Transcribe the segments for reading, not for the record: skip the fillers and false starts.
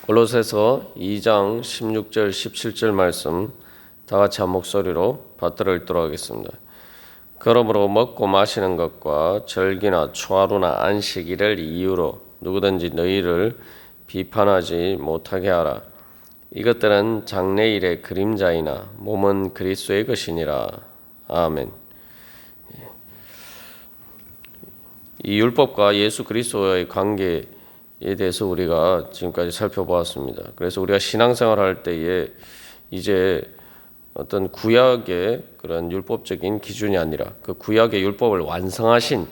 골로새서 2장 16절 17절 말씀 다 같이 한 목소리로 받들어 읽도록 하겠습니다. 그러므로 먹고 마시는 것과 절기나 초하루나 안식일을 이유로 누구든지 너희를 비판하지 못하게 하라. 이것들은 장래일의 그림자이나 몸은 그리스도의 것이니라. 아멘. 이 율법과 예수 그리스도의 관계에 대해서 우리가 지금까지 살펴보았습니다. 그래서 우리가 신앙생활 할 때에 이제 어떤 구약의 그런 율법적인 기준이 아니라 그 구약의 율법을 완성하신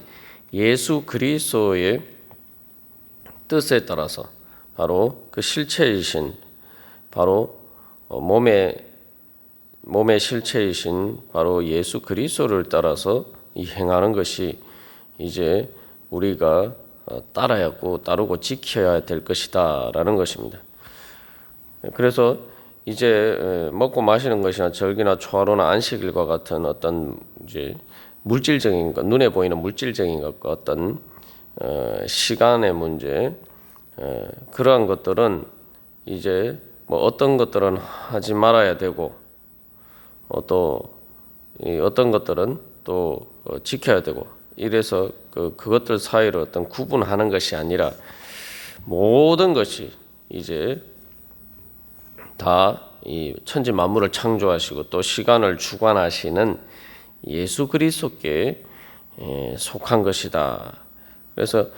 예수 그리스도의 뜻에 따라서 바로 그 실체이신 바로 몸의 실체이신 바로 예수 그리스도를 따라서 이 행하는 것이 이제 우리가 따르고 지켜야 될 것이다라는 것입니다. 그래서 이제 먹고 마시는 것이나 절기나 초하루나 안식일과 같은 어떤 이제 물질적인 것, 눈에 보이는 물질적인 것과 어떤 시간의 문제, 그러한 것들은 이제 뭐 어떤 것들은 하지 말아야 되고 또 어떤 것들은 또 지켜야 되고 이래서 그것들 사이로 어떤 구분하는 것이 아니라 모든 것이 이제 다 이 천지 만물을 창조하시고 또 시간을 주관하시는 예수 그리스도께 속한 것이다. 그래서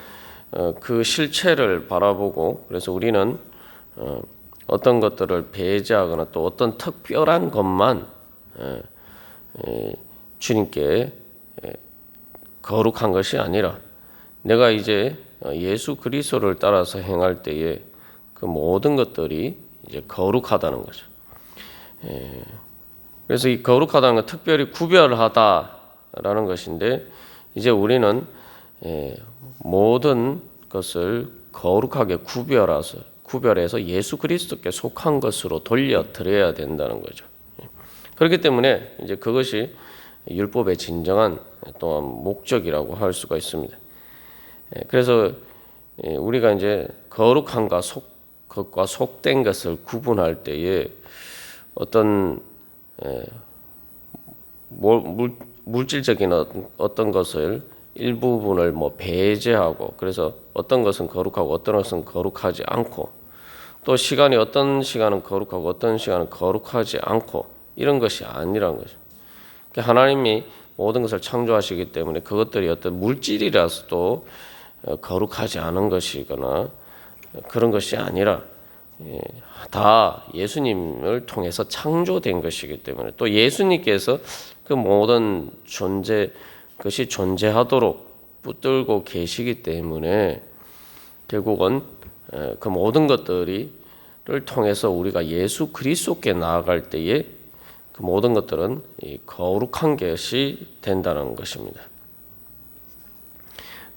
그 실체를 바라보고 그래서 우리는 어떤 것들을 배제하거나 또 어떤 특별한 것만 주님께 거룩한 것이 아니라 내가 이제 예수 그리스도를 따라서 행할 때에 그 모든 것들이 이제 거룩하다는 거죠. 그래서 이 거룩하다는 건 특별히 구별하다라는 것인데 이제 우리는 모든 것을 거룩하게 구별해서 예수 그리스도께 속한 것으로 돌려드려야 된다는 거죠. 그렇기 때문에 이제 그것이 율법의 진정한 또한 목적이라고 할 수가 있습니다. 그래서 우리가 이제 거룩한 것과 속된 것을 구분할 때에 어떤 물질적인 어떤 것을 일부분을 뭐 배제하고 그래서 어떤 것은 거룩하고 어떤 것은 거룩하지 않고 또 시간이 어떤 시간은 거룩하고 어떤 시간은 거룩하지 않고 이런 것이 아니라는 거죠. 하나님이 모든 것을 창조하시기 때문에 그것들이 어떤 물질이라서 또 거룩하지 않은 것이거나 그런 것이 아니라 다 예수님을 통해서 창조된 것이기 때문에 또 예수님께서 그 모든 것이 존재하도록 붙들고 계시기 때문에 결국은 그 모든 것들을 통해서 우리가 예수 그리스도께 나아갈 때에 그 모든 것들은 거룩한 것이 된다는 것입니다.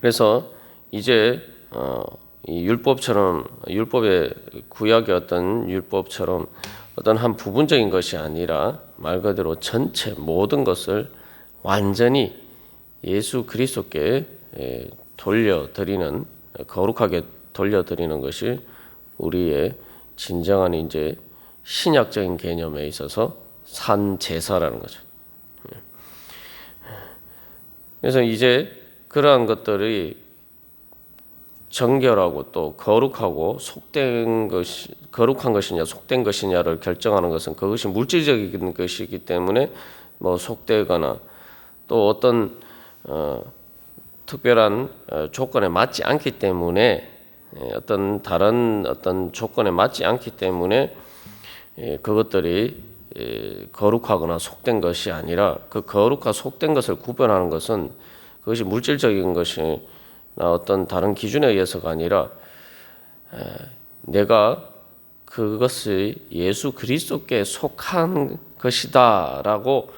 그래서 이제 이 율법의 구약의 어떤 율법처럼 어떤 한 부분적인 것이 아니라 말 그대로 전체 모든 것을 완전히 예수 그리스도께 거룩하게 돌려드리는 것이 우리의 진정한 이제 신약적인 개념에 있어서 산 제사라는 거죠. 그래서 이제 그러한 것들이 정결하고 또 거룩하고 거룩한 것이냐 속된 것이냐를 결정하는 것은 그것이 물질적인 것이기 때문에 뭐 속되거나 또 어떤 특별한 조건에 맞지 않기 때문에 어떤 다른 어떤 조건에 맞지 않기 때문에 그것들이 거룩하거나 속된 것이 아니라 그 거룩과 속된 것을 구별하는 것은 그것이 물질적인 것이 어떤 다른 기준에 의해서가 아니라 내가 그것을 예수 그리스도께 속한 것이다라고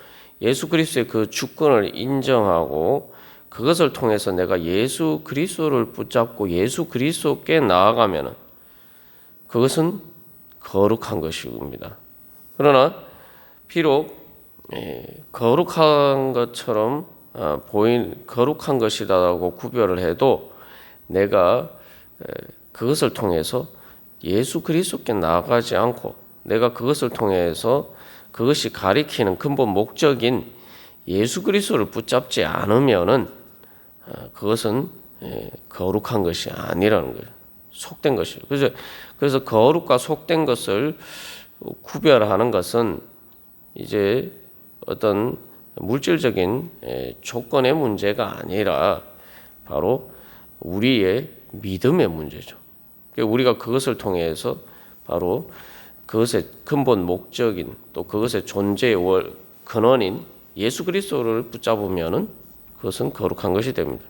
예수 그리스도의 그 주권을 인정하고 그것을 통해서 내가 예수 그리스도를 붙잡고 예수 그리스도께 나아가면 그것은 거룩한 것입니다. 그러나 비록 거룩한 것처럼 거룩한 것이다라고 구별을 해도 내가 그것을 통해서 예수 그리스도께 나아가지 않고 내가 그것을 통해서 그것이 가리키는 근본 목적인 예수 그리스도를 붙잡지 않으면은 그것은 거룩한 것이 아니라는 거예요. 속된 것이죠. 그래서 거룩과 속된 것을 구별하는 것은 이제 어떤 물질적인 조건의 문제가 아니라 바로 우리의 믿음의 문제죠. 우리가 그것을 통해서 바로 그것의 근본 목적인 또 그것의 존재의 근원인 예수 그리스도를 붙잡으면은 그것은 거룩한 것이 됩니다.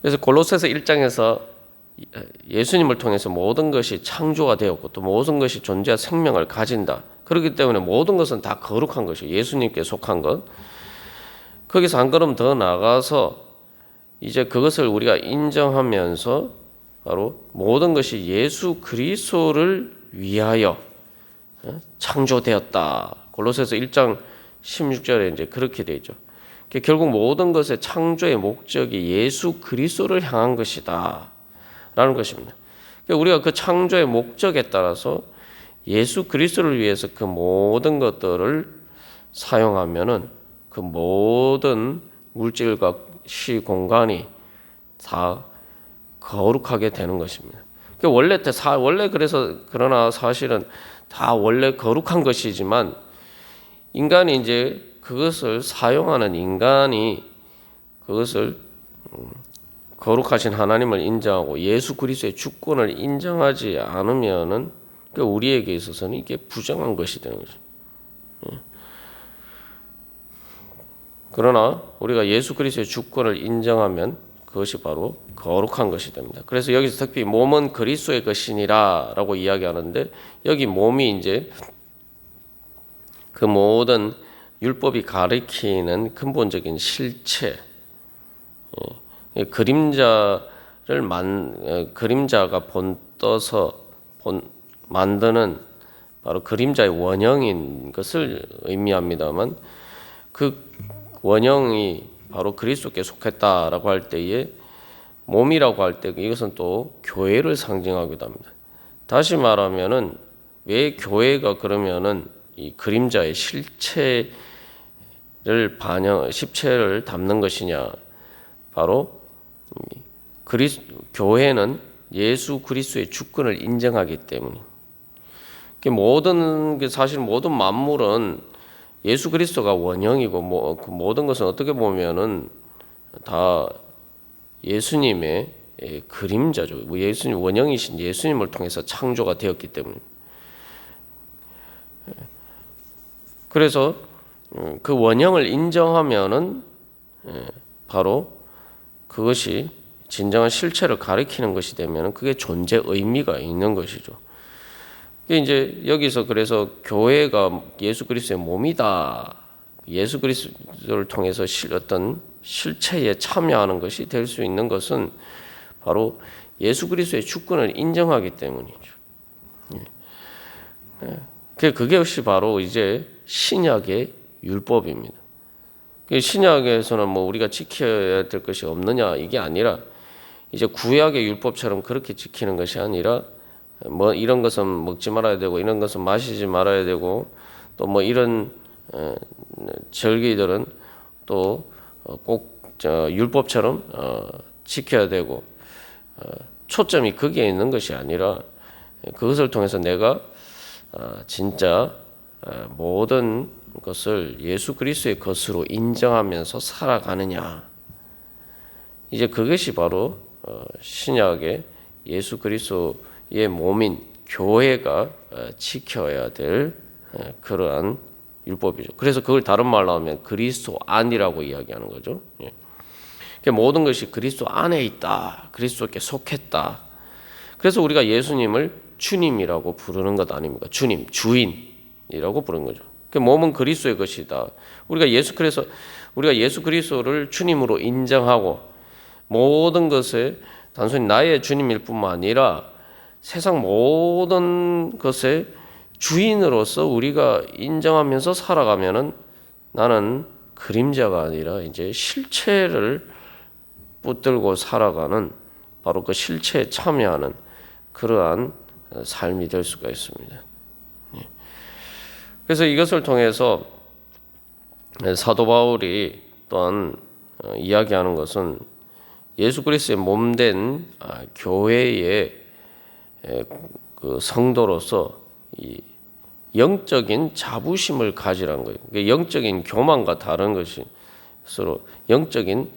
그래서 골로새서 1장에서 예수님을 통해서 모든 것이 창조가 되었고 또 모든 것이 존재와 생명을 가진다. 그렇기 때문에 모든 것은 다 거룩한 것이에요. 예수님께 속한 것. 거기서 한 걸음 더 나가서 이제 그것을 우리가 인정하면서 바로 모든 것이 예수 그리스도를 위하여 창조되었다. 골로새서 1장 16절에 이제 그렇게 되어 있죠. 결국 모든 것의 창조의 목적이 예수 그리스도를 향한 것이다 라는 것입니다. 우리가 그 창조의 목적에 따라서 예수 그리스도를 위해서 그 모든 것들을 사용하면은 그 모든 물질과 시 공간이 다 거룩하게 되는 것입니다. 원래 그래서 그러나 사실은 다 원래 거룩한 것이지만 인간이 이제 그것을 사용하는 인간이 그것을 거룩하신 하나님을 인정하고 예수 그리스도의 주권을 인정하지 않으면은 우리에게 있어서는 이게 부정한 것이 되는 거죠. 그러나 우리가 예수 그리스도의 주권을 인정하면 그것이 바로 거룩한 것이 됩니다. 그래서 여기서 특히 몸은 그리스도의 것이니라라고 이야기하는데 여기 몸이 이제 그 모든 율법이 가리키는 근본적인 실체, 그림자가 본떠서 만드는 바로 그림자의 원형인 것을 의미합니다만 그 원형이 바로 그리스도께 속했다라고 할 때에 몸이라고 할 때 이것은 또 교회를 상징하기도 합니다. 다시 말하면은 왜 교회가 그러면은 이 그림자의 실체를 담는 것이냐? 바로 교회는 예수 그리스도의 주권을 인정하기 때문에 사실 모든 만물은 예수 그리스도가 원형이고 그 모든 것은 어떻게 보면은 다 예수님의 그림자죠. 예수님 원형이신 예수님을 통해서 창조가 되었기 때문에. 그래서 그 원형을 인정하면은 바로 그것이 진정한 실체를 가리키는 것이 되면은 그게 존재 의미가 있는 것이죠. 이제 여기서 그래서 교회가 예수 그리스도의 몸이다. 예수 그리스도를 통해서 어떤 실체에 참여하는 것이 될 수 있는 것은 바로 예수 그리스도의 주권을 인정하기 때문이죠. 그게 역시 바로 이제 신약의 율법입니다. 신약에서는 우리가 지켜야 될 것이 없느냐 이게 아니라 이제 구약의 율법처럼 그렇게 지키는 것이 아니라 이런 것은 먹지 말아야 되고 이런 것은 마시지 말아야 되고 또 이런 절기들은 또 꼭 율법처럼 지켜야 되고 초점이 거기에 있는 것이 아니라 그것을 통해서 내가 진짜 모든 것을 예수 그리스도의 것으로 인정하면서 살아가느냐. 이제 그것이 바로 신약의 예수 그리스도의 몸인 교회가 지켜야 될 그러한 율법이죠. 그래서 그걸 다른 말로 하면 그리스도 안이라고 이야기하는 거죠. 모든 것이 그리스도 안에 있다. 그리스도께 속했다. 그래서 우리가 예수님을 주님이라고 부르는 것 아닙니까? 주님, 주인이라고 부르는 거죠. 몸은 그리스도의 것이다. 우리가 예수 그리스도를 주님으로 인정하고 모든 것에 단순히 나의 주님일 뿐만 아니라 세상 모든 것의 주인으로서 우리가 인정하면서 살아가면은 나는 그림자가 아니라 이제 실체를 붙들고 살아가는 바로 그 실체에 참여하는 그러한 삶이 될 수가 있습니다. 그래서 이것을 통해서 사도 바울이 또한 이야기하는 것은 예수 그리스도의 몸된 교회의 그 성도로서 이 영적인 자부심을 가지라는 거예요. 영적인 교만과 다른 것이 서로 영적인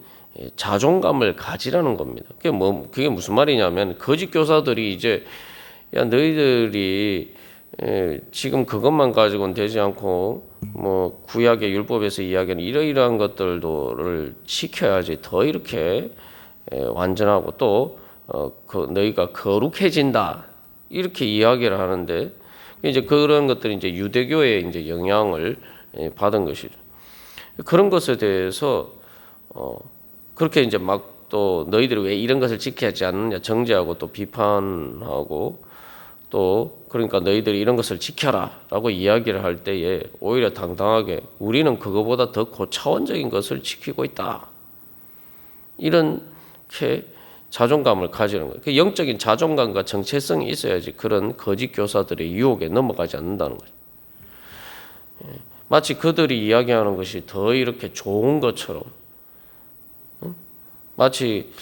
자존감을 가지라는 겁니다. 그게 무슨 말이냐면 거짓 교사들이 이제 야 너희들이 지금 그것만 가지고는 되지 않고 뭐 구약의 율법에서 이야기하는 이러이러한 것들도를 지켜야지 더 이렇게 완전하고 또 너희가 거룩해진다 이렇게 이야기를 하는데 이제 그런 것들이 이제 유대교의 이제 영향을 받은 것이죠. 그런 것에 대해서 그렇게 이제 막 또 너희들이 왜 이런 것을 지켜야지 않느냐 정죄하고 또 비판하고 또 그러니까 너희들이 이런 것을 지켜라라고 이야기를 할 때에 오히려 당당하게 우리는 그거보다 더 고차원적인 것을 지키고 있다. 이렇게 자존감을 가지는 거예요. 그 영적인 자존감과 정체성이 있어야지 그런 거짓 교사들의 유혹에 넘어가지 않는다는 거죠. 마치 그들이 이야기하는 것이 더 이렇게 좋은 것처럼 마치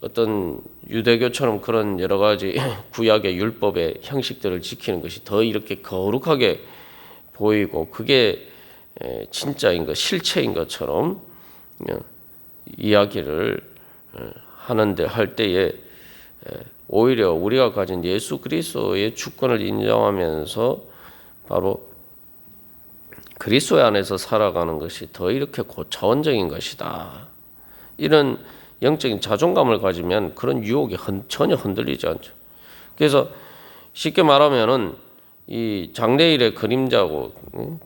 어떤 유대교처럼 그런 여러 가지 구약의 율법의 형식들을 지키는 것이 더 이렇게 거룩하게 보이고 그게 진짜인 것, 실체인 것처럼 이야기를 하는데 할 때에 오히려 우리가 가진 예수 그리스도의 주권을 인정하면서 바로 그리스도 안에서 살아가는 것이 더 이렇게 고차원적인 것이다. 이런 영적인 자존감을 가지면 그런 유혹에 전혀 흔들리지 않죠. 그래서 쉽게 말하면은 이 장래일의 그림자고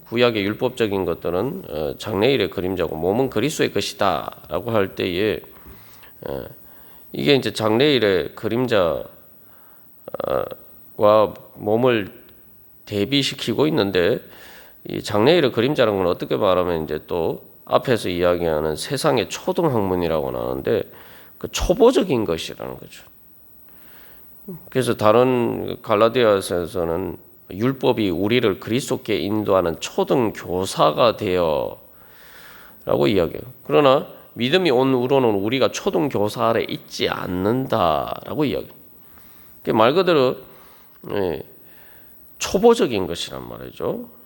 구약의 율법적인 것들은 장래일의 그림자고 몸은 그리스도의 것이다라고 할 때에 이게 이제 장래일의 그림자와 몸을 대비시키고 있는데 이 장래일의 그림자라는 건 어떻게 말하면 이제 또 앞에서 이야기하는 세상의 초등학문이라고 하는데 그 초보적인 것이라는 거죠. 그래서 다른 갈라디아서에서는 율법이 우리를 그리스도께 인도하는 초등 교사가 되어라고 이야기해요. 그러나 믿음이 온 후로는 우리가 초등 교사 아래 있지 않는다라고 이야기해요. 말 그대로 초보적인 것이란 말이죠.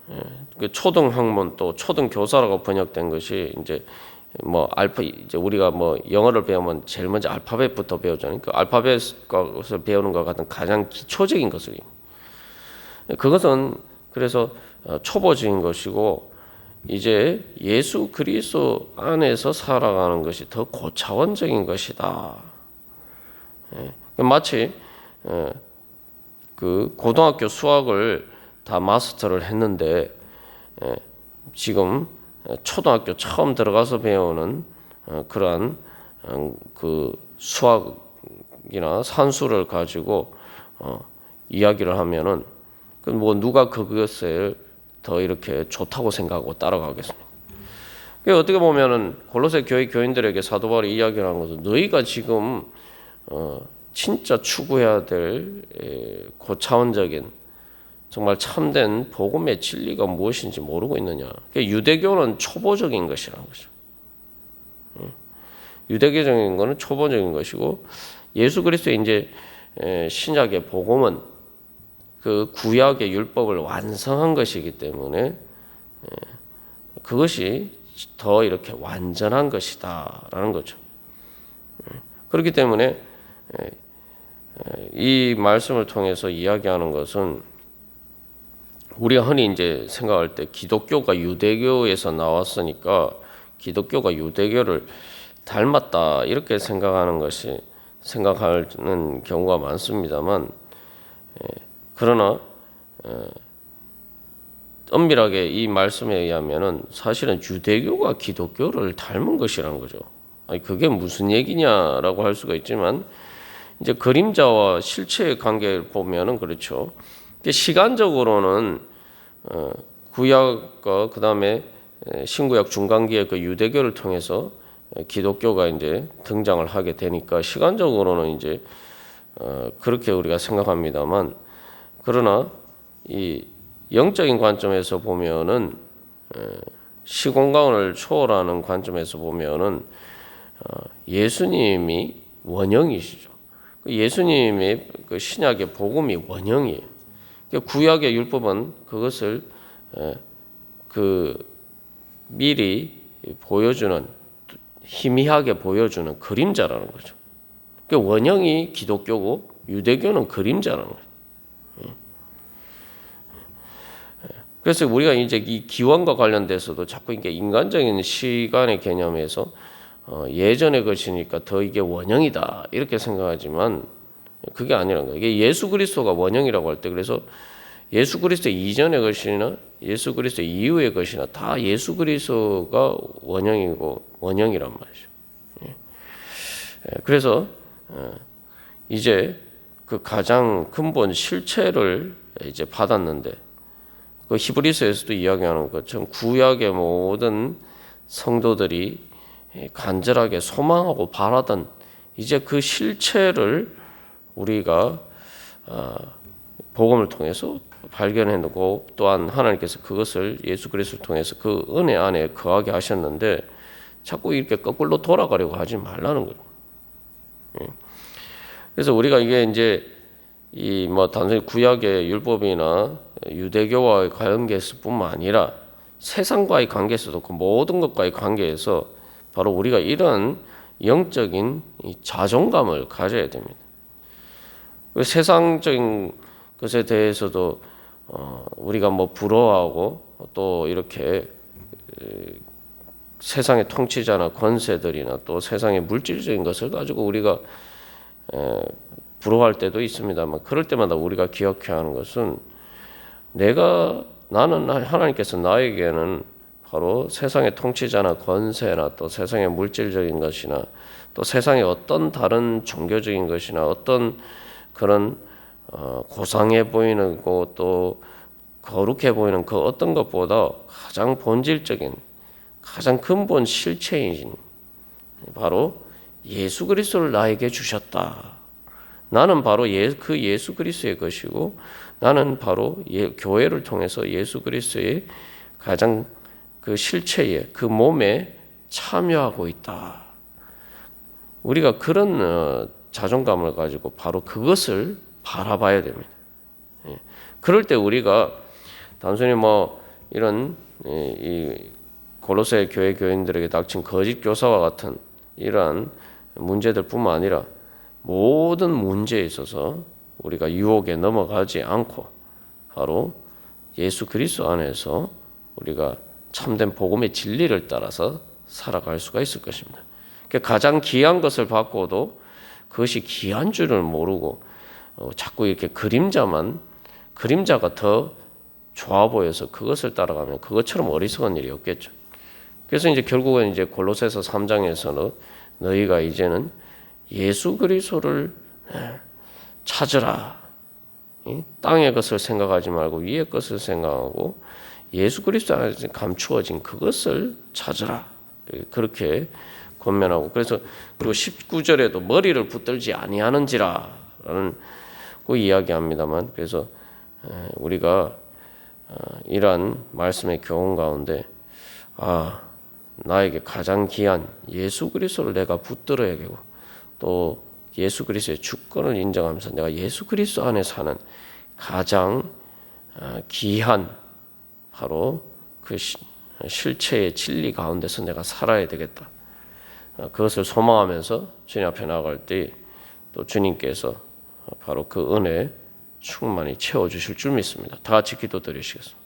그 초등 학문 또 초등 교사라고 번역된 것이 이제 뭐 이제 우리가 뭐 영어를 배우면 제일 먼저 알파벳부터 배우잖아요. 그 알파벳을 배우는 것 같은 가장 기초적인 것을 그것은 그래서 초보적인 것이고 이제 예수 그리스도 안에서 살아가는 것이 더 고차원적인 것이다. 마치 그 고등학교 수학을 다 마스터를 했는데 지금 초등학교 처음 들어가서 배우는 그러한 그 수학이나 산수를 가지고 이야기를 하면은 뭐 누가 그것을 더 이렇게 좋다고 생각하고 따라가겠습니까? 어떻게 보면은 골로새 교회 교인들에게 사도 바울이 이야기를 하는 것은 너희가 지금 진짜 추구해야 될 고차원적인 정말 참된 복음의 진리가 무엇인지 모르고 있느냐. 유대교는 초보적인 것이라는 거죠. 유대교적인 것은 초보적인 것이고 예수 그리스도의 이제 신약의 복음은 그 구약의 율법을 완성한 것이기 때문에 그것이 더 이렇게 완전한 것이다라는 거죠. 그렇기 때문에 이 말씀을 통해서 이야기하는 것은 우리가 흔히 이제 생각할 때 기독교가 유대교에서 나왔으니까 기독교가 유대교를 닮았다 이렇게 생각하는 경우가 많습니다만 그러나 엄밀하게 이 말씀에 의하면은 사실은 유대교가 기독교를 닮은 것이라는 거죠. 아니 그게 무슨 얘기냐라고 할 수가 있지만 이제 그림자와 실체의 관계를 보면은 그렇죠. 시간적으로는 구약과 그 다음에 신구약 중간기의 그 유대교를 통해서 기독교가 이제 등장을 하게 되니까 시간적으로는 이제 그렇게 우리가 생각합니다만 그러나 이 영적인 관점에서 보면은 시공간을 초월하는 관점에서 보면은 예수님이 원형이시죠. 예수님의 그 신약의 복음이 원형이에요. 구약의 율법은 그것을 그 미리 보여주는, 희미하게 보여주는 그림자라는 거죠. 원형이 기독교고 유대교는 그림자라는 거죠. 그래서 우리가 이제 이 기원과 관련돼서도 자꾸 이게 인간적인 시간의 개념에서 예전의 것이니까 더 이게 원형이다 이렇게 생각하지만 그게 아니라는 거예요. 이게 예수 그리스도가 원형이라고 할 때 그래서 예수 그리스도 이전의 것이나 예수 그리스도 이후의 것이나 다 예수 그리스도가 원형이고 원형이란 말이죠. 그래서 이제 그 가장 근본 실체를 이제 받았는데 그 히브리서에서도 이야기하는 것처럼 구약의 모든 성도들이 간절하게 소망하고 바라던 이제 그 실체를 우리가 복음을 통해서 발견해내고 또한 하나님께서 그것을 예수 그리스도를 통해서 그 은혜 안에 거하게 하셨는데 자꾸 이렇게 거꾸로 돌아가려고 하지 말라는 거예요. 그래서 우리가 이게 이제 이 뭐 단순히 구약의 율법이나 유대교와의 관계에서뿐만 아니라 세상과의 관계에서도 그 모든 것과의 관계에서 바로 우리가 이런 영적인 자존감을 가져야 됩니다. 세상적인 것에 대해서도 우리가 뭐 부러워하고 또 이렇게 세상의 통치자나 권세들이나 또 세상의 물질적인 것을 가지고 우리가 부러워할 때도 있습니다만 그럴 때마다 우리가 기억해야 하는 것은 나는 하나님께서 나에게는 바로 세상의 통치자나 권세나 또 세상의 물질적인 것이나 또 세상의 어떤 다른 종교적인 것이나 어떤 그런 고상해 보이는 것 또 거룩해 보이는 그 어떤 것보다 가장 본질적인 가장 근본 실체인 바로 예수 그리스도를 나에게 주셨다. 나는 바로 그 예수 그리스도의 것이고 나는 바로 교회를 통해서 예수 그리스도의 가장 그 실체에 그 몸에 참여하고 있다. 우리가 그런 자존감을 가지고 바로 그것을 바라봐야 됩니다. 그럴 때 우리가 단순히 뭐 이런 이 골로새 교회 교인들에게 닥친 거짓 교사와 같은 이러한 문제들뿐만 아니라 모든 문제에 있어서 우리가 유혹에 넘어가지 않고 바로 예수 그리스도 안에서 우리가 참된 복음의 진리를 따라서 살아갈 수가 있을 것입니다. 가장 귀한 것을 받고도 그것이 귀한 줄을 모르고 자꾸 이렇게 그림자가 더 좋아 보여서 그것을 따라가면 그것처럼 어리석은 일이 없겠죠. 그래서 이제 결국은 이제 골로새서 3장에서는 너희가 이제는 예수 그리스도를 찾으라. 땅의 것을 생각하지 말고 위의 것을 생각하고 예수 그리스도 안에서 감추어진 그것을 찾으라. 그렇게 권면하고 그래서 그리고 19절에도 머리를 붙들지 아니하는지라라는 그 이야기합니다만 그래서 우리가 이러한 말씀의 교훈 가운데 나에게 가장 귀한 예수 그리스도를 내가 붙들어야겠고 또 예수 그리스도의 주권을 인정하면서 내가 예수 그리스도 안에 사는 가장 귀한 바로 그 실체의 진리 가운데서 내가 살아야 되겠다. 그것을 소망하면서 주님 앞에 나아갈 때 또 주님께서 바로 그 은혜 충만히 채워주실 줄 믿습니다. 다 같이 기도드리시겠습니다.